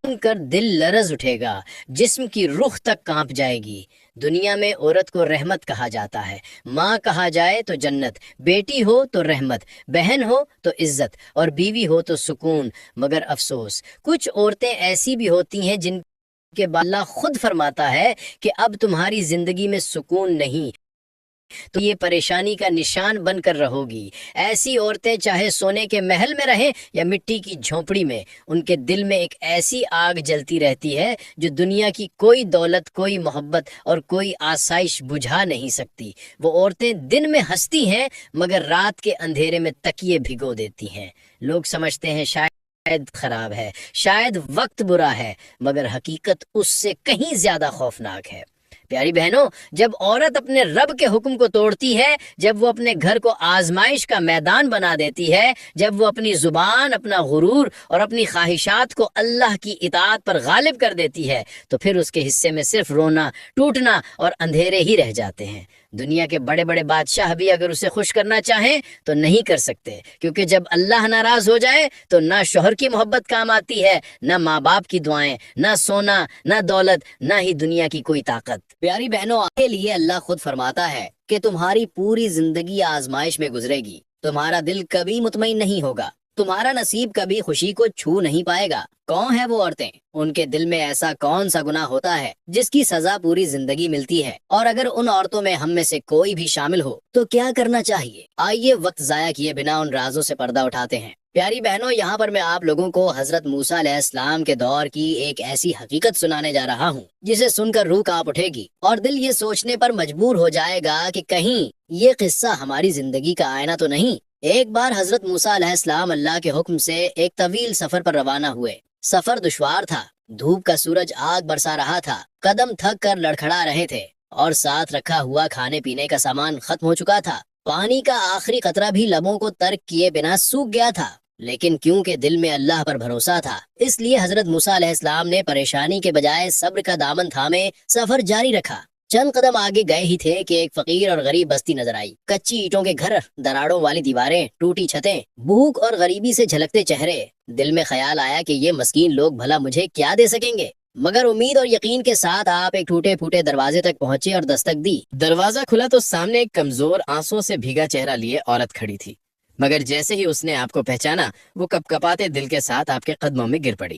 کر دل لرز اٹھے گا، جسم کی روح تک کانپ جائے گی۔ دنیا میں عورت کو رحمت کہا جاتا ہے، ماں کہا جائے تو جنت، بیٹی ہو تو رحمت، بہن ہو تو عزت، اور بیوی ہو تو سکون۔ مگر افسوس، کچھ عورتیں ایسی بھی ہوتی ہیں جن کے بارے اللہ خود فرماتا ہے کہ اب تمہاری زندگی میں سکون نہیں، تو یہ پریشانی کا نشان بن کر رہو گی۔ ایسی عورتیں چاہے سونے کے محل میں رہیں یا مٹی کی جھونپڑی میں، ان کے دل میں ایک ایسی آگ جلتی رہتی ہے جو دنیا کی کوئی دولت، کوئی محبت اور کوئی آسائش بجھا نہیں سکتی۔ وہ عورتیں دن میں ہنستی ہیں مگر رات کے اندھیرے میں تکیے بھگو دیتی ہیں۔ لوگ سمجھتے ہیں شاید خراب ہے، شاید وقت برا ہے، مگر حقیقت اس سے کہیں زیادہ خوفناک ہے۔ پیاری بہنوں، جب عورت اپنے رب کے حکم کو توڑتی ہے، جب وہ اپنے گھر کو آزمائش کا میدان بنا دیتی ہے، جب وہ اپنی زبان، اپنا غرور اور اپنی خواہشات کو اللہ کی اطاعت پر غالب کر دیتی ہے، تو پھر اس کے حصے میں صرف رونا، ٹوٹنا اور اندھیرے ہی رہ جاتے ہیں۔ دنیا کے بڑے بڑے بادشاہ بھی اگر اسے خوش کرنا چاہیں تو نہیں کر سکتے، کیونکہ جب اللہ ناراض ہو جائے تو نہ شوہر کی محبت کام آتی ہے، نہ ماں باپ کی دعائیں، نہ سونا، نہ دولت، نہ ہی دنیا کی کوئی طاقت۔ پیاری بہنوں، آپ کے لیے اللہ خود فرماتا ہے کہ تمہاری پوری زندگی آزمائش میں گزرے گی، تمہارا دل کبھی مطمئن نہیں ہوگا، تمہارا نصیب کبھی خوشی کو چھو نہیں پائے گا۔ کون ہے وہ عورتیں؟ ان کے دل میں ایسا کون سا گناہ ہوتا ہے جس کی سزا پوری زندگی ملتی ہے؟ اور اگر ان عورتوں میں ہم میں سے کوئی بھی شامل ہو تو کیا کرنا چاہیے؟ آئیے وقت ضائع کیے بنا ان رازوں سے پردہ اٹھاتے ہیں۔ پیاری بہنوں، یہاں پر میں آپ لوگوں کو حضرت موسیٰ علیہ السلام کے دور کی ایک ایسی حقیقت سنانے جا رہا ہوں جسے سن کر روح کانپ اٹھے گی اور دل یہ سوچنے پر مجبور ہو جائے گا کہ کہیں یہ قصہ ہماری زندگی کا آئینہ تو نہیں۔ ایک بار حضرت موسیٰ علیہ السلام اللہ کے حکم سے ایک طویل سفر پر روانہ ہوئے۔ سفر دشوار تھا، دھوپ کا سورج آگ برسا رہا تھا، قدم تھک کر لڑکھڑا رہے تھے اور ساتھ رکھا ہوا کھانے پینے کا سامان ختم ہو چکا تھا۔ پانی کا آخری قطرہ بھی لبوں کو ترک کیے بنا سوکھ گیا تھا، لیکن کیونکہ دل میں اللہ پر بھروسہ تھا، اس لیے حضرت موسیٰ علیہ السلام نے پریشانی کے بجائے صبر کا دامن تھامے سفر جاری رکھا۔ چند قدم آگے گئے ہی تھے کہ ایک فقیر اور غریب بستی نظر آئی۔ کچی اینٹوں کے گھر، دراڑوں والی دیواریں، ٹوٹی چھتیں، بھوک اور غریبی سے جھلکتے چہرے۔ دل میں خیال آیا کہ یہ مسکین لوگ بھلا مجھے کیا دے سکیں گے، مگر امید اور یقین کے ساتھ آپ ایک ٹوٹے پھوٹے دروازے تک پہنچے اور دستک دی۔ دروازہ کھلا تو سامنے ایک کمزور، آنسوں سے بھیگا چہرہ لیے عورت کھڑی تھی، مگر جیسے ہی اس نے آپ کو پہچانا، وہ کپ کپاتے دل کے ساتھ آپ کے قدموں میں گر پڑی۔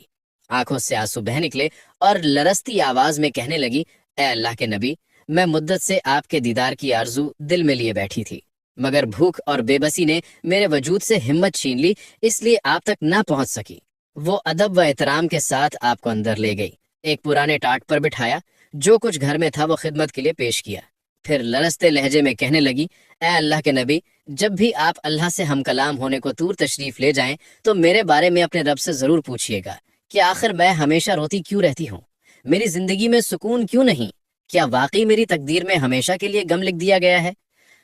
آنکھوں سے آنسو بہہ نکلے اور لرزتی آواز میں کہنے لگی، اے اللہ کے نبی، میں مدت سے آپ کے دیدار کی آرزو دل میں لیے بیٹھی تھی، مگر بھوک اور بے بسی نے میرے وجود سے ہمت چھین لی، اس لیے آپ تک نہ پہنچ سکی۔ وہ ادب و احترام کے ساتھ آپ کو اندر لے گئی، ایک پرانے ٹاٹ پر بٹھایا، جو کچھ گھر میں تھا وہ خدمت کے لیے پیش کیا، پھر لرزتے لہجے میں کہنے لگی، اے اللہ کے نبی، جب بھی آپ اللہ سے ہم کلام ہونے کو طور تشریف لے جائیں تو میرے بارے میں اپنے رب سے ضرور پوچھیے گا کہ آخر میں ہمیشہ روتی کیوں رہتی ہوں، میری زندگی میں سکون کیوں نہیں، کیا واقعی میری تقدیر میں ہمیشہ کے لیے غم لکھ دیا گیا ہے؟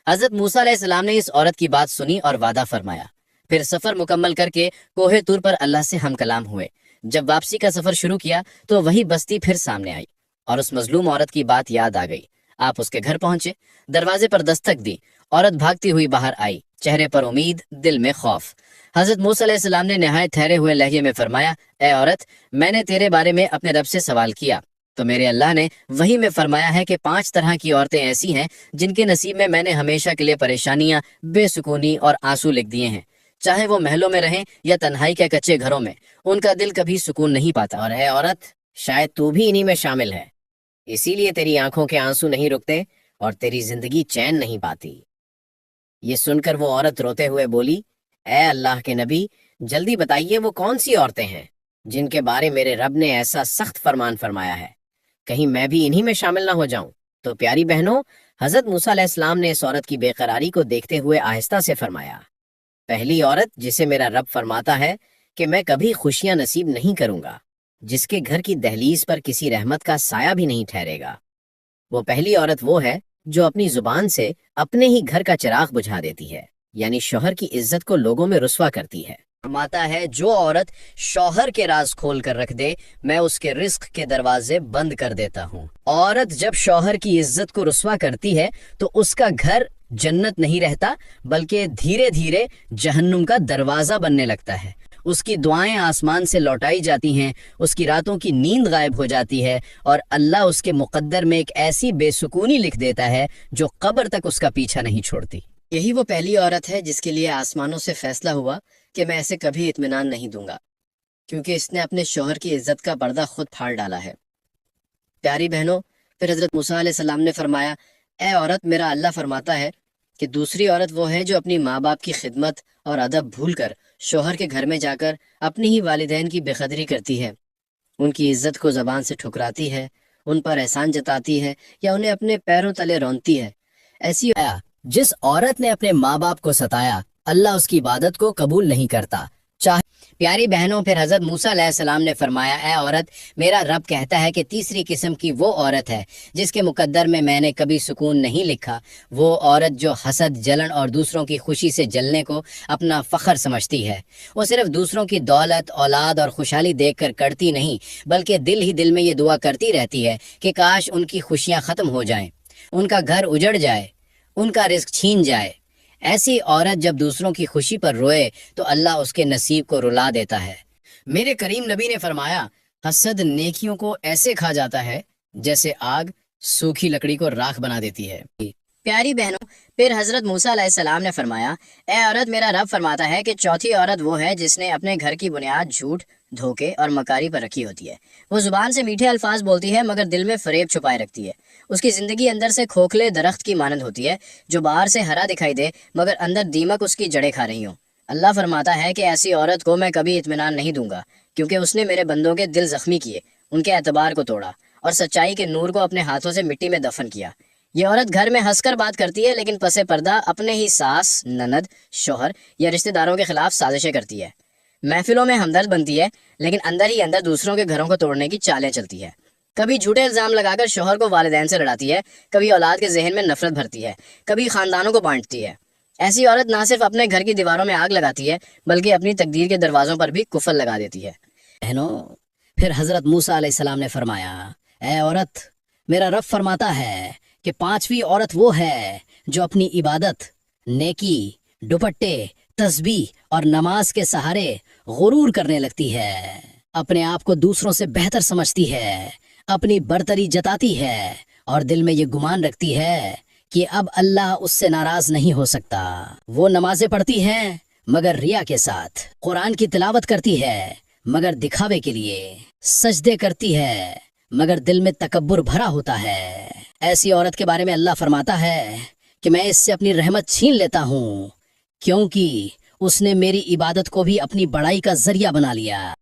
حضرت موسیٰ علیہ السلام نے اس عورت کی بات سنی اور وعدہ فرمایا، پھر سفر مکمل کر کے کوہ طور پر اللہ سے ہم کلام ہوئے۔ جب واپسی کا سفر شروع کیا تو وہی بستی پھر سامنے آئی اور اس مظلوم عورت کی بات یاد آ گئی۔ آپ اس کے گھر پہنچے، دروازے پر دستک دی، عورت بھاگتی ہوئی باہر آئی، چہرے پر امید، دل میں خوف۔ حضرت موسیٰ علیہ السلام نے نہایت ٹھہرے ہوئے لہجے میں فرمایا، اے عورت، میں نے تیرے بارے میں اپنے رب سے سوال کیا تو میرے اللہ نے وہی میں فرمایا ہے کہ 5 طرح کی عورتیں ایسی ہیں جن کے نصیب میں نے ہمیشہ کے لیے پریشانیاں، بے سکونی اور آنسو لکھ دیے ہیں، چاہے وہ محلوں میں رہیں یا تنہائی کے کچے گھروں میں، ان کا دل کبھی سکون نہیں پاتا۔ اور اے عورت، شاید تو بھی انہی میں شامل ہے، اسی لیے تیری آنکھوں کے آنسو نہیں رکتے اور تیری زندگی چین نہیں پاتی۔ یہ سن کر وہ عورت روتے ہوئے بولی، اے اللہ کے نبی، جلدی بتائیے وہ کون سی عورتیں ہیں جن کے بارے میرے رب نے ایسا سخت فرمان فرمایا ہے، کہیں میں بھی انہی میں شامل نہ ہو جاؤں۔ تو پیاری بہنوں، حضرت موسیٰ علیہ السلام نے اس عورت کی بے قراری کو دیکھتے ہوئے آہستہ سے فرمایا، پہلی عورت جسے میرا رب فرماتا ہے کہ میں کبھی خوشیاں نصیب نہیں کروں گا، جس کے گھر کی دہلیز پر کسی رحمت کا سایہ بھی نہیں ٹھہرے گا، وہ پہلی عورت وہ ہے جو اپنی زبان سے اپنے ہی گھر کا چراغ بجھا دیتی ہے، یعنی شوہر کی عزت کو لوگوں میں رسوا کرتی ہے۔ فرماتا ہے، جو عورت شوہر کے راز کھول کر رکھ دے، میں اس کے رزق کے دروازے بند کر دیتا ہوں۔ عورت جب شوہر کی عزت کو رسوا کرتی ہے تو اس کا گھر جنت نہیں رہتا، بلکہ دھیرے دھیرے جہنم کا دروازہ بننے لگتا ہے۔ اس کی دعائیں آسمان سے لوٹائی جاتی ہیں، اس کی راتوں کی نیند غائب ہو جاتی ہے، اور اللہ اس کے مقدر میں ایک ایسی بے سکونی لکھ دیتا ہے جو قبر تک اس کا پیچھا نہیں چھوڑتی۔ یہی وہ پہلی عورت ہے جس کے لیے آسمانوں سے فیصلہ ہوا کہ میں اسے کبھی اطمینان نہیں دوں گا، کیونکہ اس نے اپنے شوہر کی عزت کا پردہ خود پھاڑ ڈالا ہے۔ پیاری بہنوں، پھر حضرت موسیٰ علیہ السلام نے فرمایا، اے عورت، میرا اللہ فرماتا ہے کہ دوسری عورت وہ ہے جو اپنی ماں باپ کی خدمت اور ادب بھول کر شوہر کے گھر میں جا کر اپنی ہی والدین کی بے قدری کرتی ہے، ان کی عزت کو زبان سے ٹھکراتی ہے، ان پر احسان جتاتی ہے یا انہیں اپنے پیروں تلے رونتی ہے۔ ایسی جس عورت نے اپنے ماں باپ کو ستایا، اللہ اس کی عبادت کو قبول نہیں کرتا۔ پیاری بہنوں، پھر حضرت موسیٰ علیہ السلام نے فرمایا، اے عورت، میرا رب کہتا ہے کہ تیسری قسم کی وہ عورت ہے جس کے مقدر میں نے کبھی سکون نہیں لکھا، وہ عورت جو حسد، جلن اور دوسروں کی خوشی سے جلنے کو اپنا فخر سمجھتی ہے۔ وہ صرف دوسروں کی دولت، اولاد اور خوشحالی دیکھ کر کرتی نہیں، بلکہ دل ہی دل میں یہ دعا کرتی رہتی ہے کہ کاش ان کی خوشیاں ختم ہو جائیں، ان کا گھر اجڑ جائے، ان کا رزق چھین جائے۔ ایسی عورت جب دوسروں کی خوشی پر روئے تو اللہ اس کے نصیب کو رلا دیتا ہے۔ میرے کریم نبی نے فرمایا، حسد نیکیوں کو ایسے کھا جاتا ہے جیسے آگ سوکھی لکڑی کو راکھ بنا دیتی ہے۔ پیاری بہنوں، پھر حضرت موسیٰ علیہ السلام نے فرمایا، اے عورت، میرا رب فرماتا ہے کہ چوتھی عورت وہ ہے جس نے اپنے گھر کی بنیاد جھوٹ، دھوکے اور مکاری پر رکھی ہوتی ہے۔ وہ زبان سے میٹھے الفاظ بولتی ہے مگر دل میں فریب چھپائے رکھتی ہے۔ اس کی زندگی اندر سے کھوکھلے درخت کی مانند ہوتی ہے جو باہر سے ہرا دکھائی دے مگر اندر دیمک اس کی جڑیں کھا رہی ہوں۔ اللہ فرماتا ہے کہ ایسی عورت کو میں کبھی اطمینان نہیں دوں گا، کیونکہ اس نے میرے بندوں کے دل زخمی کیے، ان کے اعتبار کو توڑا اور سچائی کے نور کو اپنے ہاتھوں سے مٹی میں دفن کیا۔ یہ عورت گھر میں ہنس کر بات کرتی ہے لیکن پس پردہ اپنے ہی ساس، نند، شوہر یا رشتہ داروں کے خلاف سازشیں کرتی ہے۔ محفلوں میں ہمدرد بنتی ہے لیکن اندر ہی اندر دوسروں کے گھروں کو توڑنے کی چالیں چلتی ہے۔ کبھی جھوٹے الزام لگا کر شوہر کو والدین سے لڑاتی ہے، کبھی اولاد کے ذہن میں نفرت بھرتی ہے، کبھی خاندانوں کو بانٹتی ہے۔ ایسی عورت نہ صرف اپنے گھر کی دیواروں میں آگ لگاتی ہے بلکہ اپنی تقدیر کے دروازوں پر بھی قفل لگا دیتی ہے۔ بہنوں، پھر حضرت موسیٰ علیہ السلام نے فرمایا، اے عورت، میرا رب فرماتا ہے کہ پانچویں عورت وہ ہے جو اپنی عبادت، نیکی، دوپٹے، تسبیح اور نماز کے سہارے غرور کرنے لگتی ہے، اپنے آپ کو دوسروں سے بہتر سمجھتی ہے، اپنی برتری جتاتی ہے اور دل میں یہ گمان رکھتی ہے کہ اب اللہ اس سے ناراض نہیں ہو سکتا۔ وہ نمازیں پڑھتی ہے مگر ریا کے ساتھ، قرآن کی تلاوت کرتی ہے مگر دکھاوے کے لیے، سجدے کرتی ہے مگر دل میں تکبر بھرا ہوتا ہے۔ ایسی عورت کے بارے میں اللہ فرماتا ہے کہ میں اس سے اپنی رحمت چھین لیتا ہوں، کیونکہ اس نے میری عبادت کو بھی اپنی بڑائی کا ذریعہ بنا لیا۔